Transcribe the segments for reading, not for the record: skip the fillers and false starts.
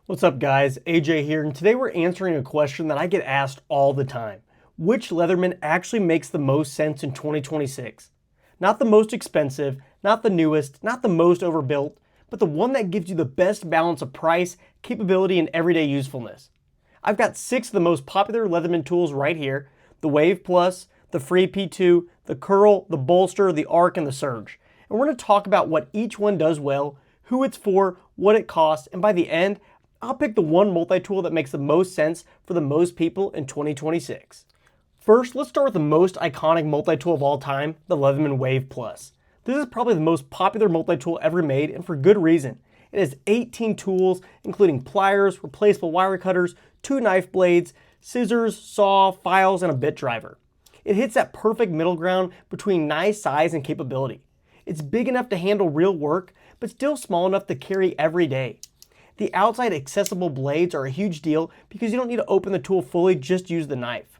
What's up guys, AJ here, and today we're answering a question that I get asked all the time. Which Leatherman actually makes the most sense in 2026? Not the most expensive, not the newest, not the most overbuilt, but the one that gives you the best balance of price, capability, and everyday usefulness. I've got 6 of the most popular Leatherman tools right here: the Wave Plus, the Free P2, the Curl, the Bolster, the Arc, and the Surge. And we're going to talk about what each one does well, who it's for, what it costs, and by the end, I'll pick the one multi-tool that makes the most sense for the most people in 2026. First, let's start with the most iconic multi-tool of all time, the Leatherman Wave Plus. This is probably the most popular multi-tool ever made, and for good reason. It has 18 tools, including pliers, replaceable wire cutters, 2 knife blades, scissors, saw, files, and a bit driver. It hits that perfect middle ground between nice size and capability. It's big enough to handle real work, but still small enough to carry every day. The outside accessible blades are a huge deal because you don't need to open the tool fully, just use the knife.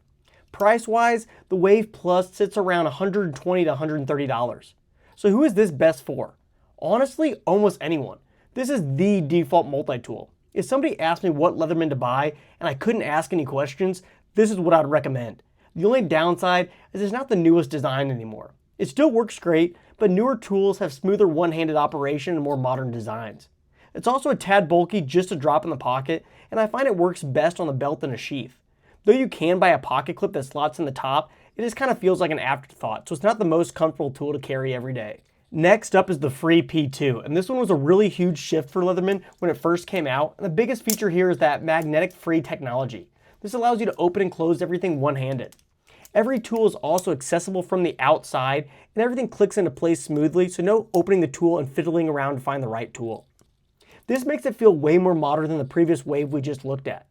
Price-wise, the Wave Plus sits around $120 to $130. So who is this best for? Honestly, almost anyone. This is the default multi-tool. If somebody asked me what Leatherman to buy and I couldn't ask any questions, this is what I'd recommend. The only downside is it's not the newest design anymore. It still works great, but newer tools have smoother one-handed operation and more modern designs. It's also a tad bulky just to drop in the pocket, and I find it works best on the belt than a sheath. Though you can buy a pocket clip that slots in the top, it just kind of feels like an afterthought, so it's not the most comfortable tool to carry every day. Next up is the Free P2, and this one was a really huge shift for Leatherman when it first came out, and the biggest feature here is that magnetic free technology. This allows you to open and close everything one-handed. Every tool is also accessible from the outside, and everything clicks into place smoothly, so no opening the tool and fiddling around to find the right tool. This makes it feel way more modern than the previous Wave we just looked at.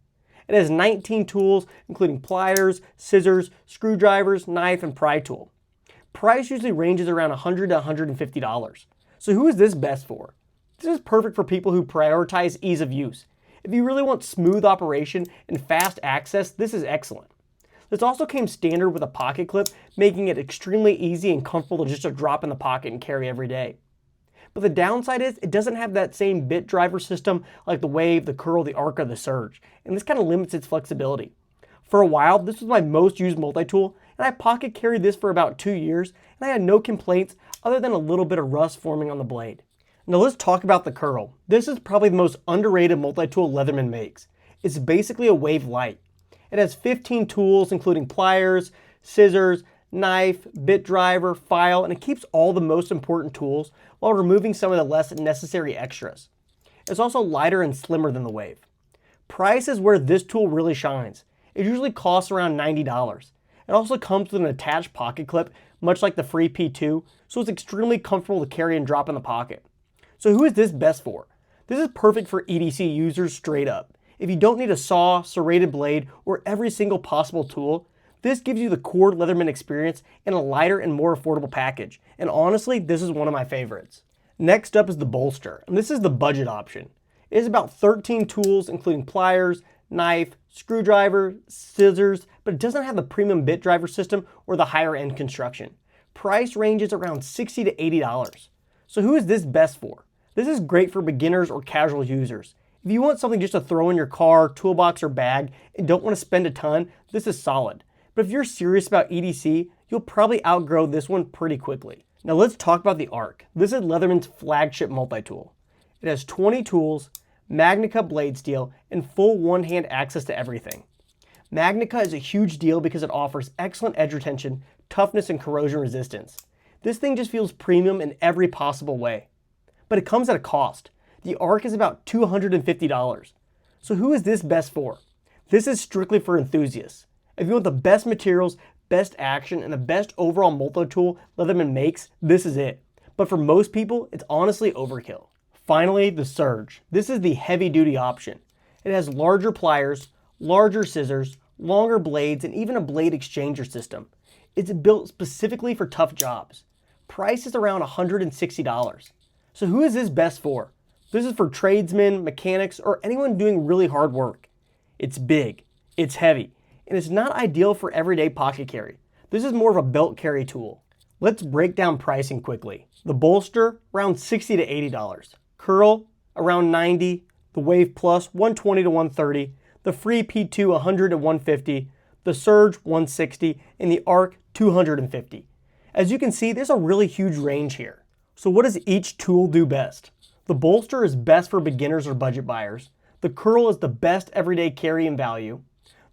It has 19 tools, including pliers, scissors, screwdrivers, knife, and pry tool. Price usually ranges around $100 to $150. So who is this best for? This is perfect for people who prioritize ease of use. If you really want smooth operation and fast access, this is excellent. This also came standard with a pocket clip, making it extremely easy and comfortable to just drop in the pocket and carry every day. But the downside is it doesn't have that same bit driver system like the Wave, the Curl, the Arc, or the Surge, and this kind of limits its flexibility. For a while, this was my most used multi-tool, and I pocket carried this for about 2 years, and I had no complaints other than a little bit of rust forming on the blade. Now let's talk about the Curl. This is probably the most underrated multi-tool Leatherman makes. It's basically a Wave Lite. It has 15 tools, including pliers, scissors, knife, bit driver, file, and it keeps all the most important tools while removing some of the less necessary extras. It's also lighter and slimmer than the Wave. Price is where this tool really shines. It usually costs around $90. It also comes with an attached pocket clip, much like the Free P2, so it's extremely comfortable to carry and drop in the pocket. So who is this best for? This is perfect for EDC users straight up. If you don't need a saw, serrated blade, or every single possible tool, this gives you the core Leatherman experience in a lighter and more affordable package. And honestly, this is one of my favorites. Next up is the Bolster, and this is the budget option. It is about 13 tools, including pliers, knife, screwdriver, scissors, but it doesn't have the premium bit driver system or the higher end construction. Price ranges around $60 to $80. So who is this best for? This is great for beginners or casual users. If you want something just to throw in your car, toolbox, or bag and don't want to spend a ton, this is solid. But if you're serious about EDC, you'll probably outgrow this one pretty quickly. Now let's talk about the Arc. This is Leatherman's flagship multi-tool. It has 20 tools, Magnica blade steel, and full one-hand access to everything. Magnica is a huge deal because it offers excellent edge retention, toughness, and corrosion resistance. This thing just feels premium in every possible way. But it comes at a cost. The Arc is about $250. So who is this best for? This is strictly for enthusiasts. If you want the best materials, best action, and the best overall multi-tool Leatherman makes, this is it. But for most people, it's honestly overkill. Finally, the Surge. This is the heavy-duty option. It has larger pliers, larger scissors, longer blades, and even a blade exchanger system. It's built specifically for tough jobs. Price is around $160. So who is this best for? This is for tradesmen, mechanics, or anyone doing really hard work. It's big, it's heavy, and it's not ideal for everyday pocket carry. This is more of a belt carry tool. Let's break down pricing quickly. The Bolster, around $60 to $80. Curl, around $90. the Wave Plus 120 to 130, the Free P2 100 to 150, the Surge 160, and the Arc 250. As you can see, there's a really huge range here. So what does each tool do best? The Bolster is best for beginners or budget buyers. The Curl is the best everyday carry and value.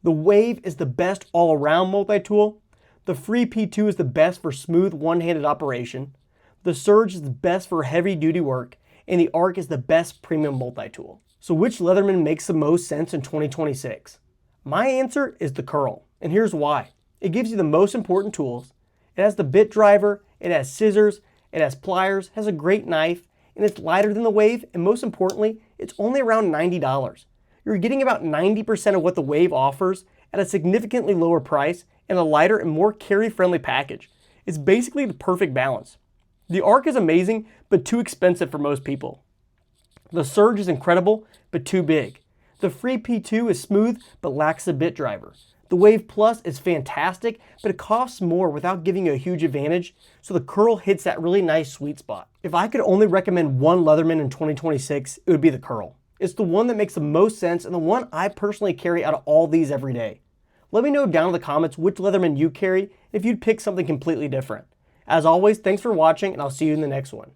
The Wave is the best all-around multi-tool. The Free P2 is the best for smooth one-handed operation. The Surge is the best for heavy-duty work. And the Arc is the best premium multi-tool. So which Leatherman makes the most sense in 2026? My answer is the Curl, and here's why. It gives you the most important tools. It has the bit driver, it has scissors, it has pliers, has a great knife, and it's lighter than the Wave, and most importantly, it's only around $90. You're getting about 90% of what the Wave offers at a significantly lower price and a lighter and more carry-friendly package. It's basically the perfect balance. The Arc is amazing, but too expensive for most people. The Surge is incredible, but too big. The Free P2 is smooth, but lacks a bit driver. The Wave Plus is fantastic, but it costs more without giving you a huge advantage, so the Curl hits that really nice sweet spot. If I could only recommend one Leatherman in 2026, it would be the Curl. It's the one that makes the most sense and the one I personally carry out of all these every day. Let me know down in the comments which Leatherman you carry, if you'd pick something completely different. As always, thanks for watching, and I'll see you in the next one.